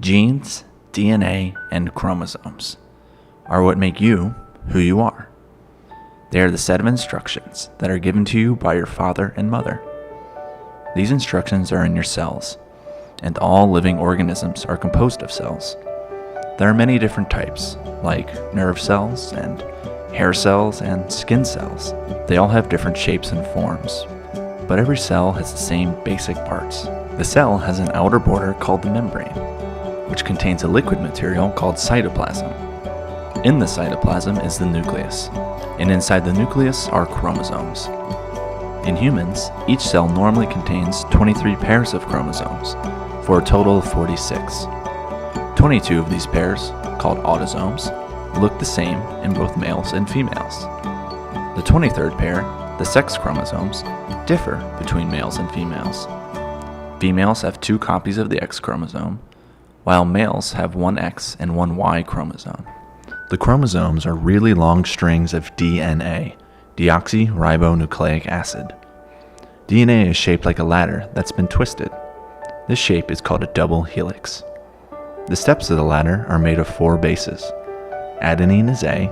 Genes, DNA, and chromosomes are what make you who you are. They are the set of instructions that are given to you by your father and mother. These instructions are in your cells, and all living organisms are composed of cells. There are many different types, like nerve cells and hair cells and skin cells. They all have different shapes and forms, but every cell has the same basic parts. The cell has an outer border called the membrane, which contains a liquid material called cytoplasm. In the cytoplasm is the nucleus, and inside the nucleus are chromosomes. In humans, each cell normally contains 23 pairs of chromosomes, for a total of 46. 22 of these pairs, called autosomes, look the same in both males and females. The 23rd pair, the sex chromosomes, differ between males and females. Females have 2 copies of the X chromosome, while males have one X and one Y chromosome. The chromosomes are really long strings of DNA, deoxyribonucleic acid. DNA is shaped like a ladder that's been twisted. This shape is called a double helix. The steps of the ladder are made of 4 bases. Adenine is A,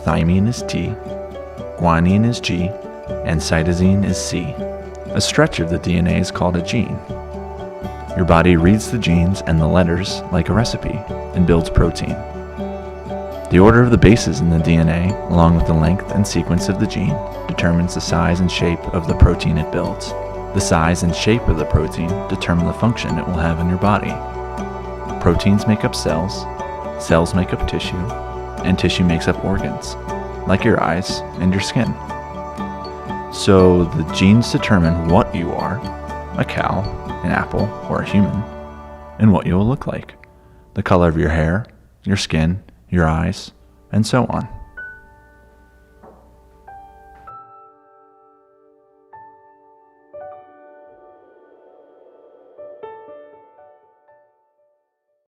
thymine is T, guanine is G, and cytosine is C. A stretch of the DNA is called a gene. Your body reads the genes and the letters like a recipe and builds protein. The order of the bases in the DNA, along with the length and sequence of the gene, determines the size and shape of the protein it builds. The size and shape of the protein determine the function it will have in your body. Proteins make up cells, cells make up tissue, and tissue makes up organs, like your eyes and your skin. So the genes determine what you are, a cow, an apple, or a human, and what you will look like, the color of your hair, your skin, your eyes, and so on.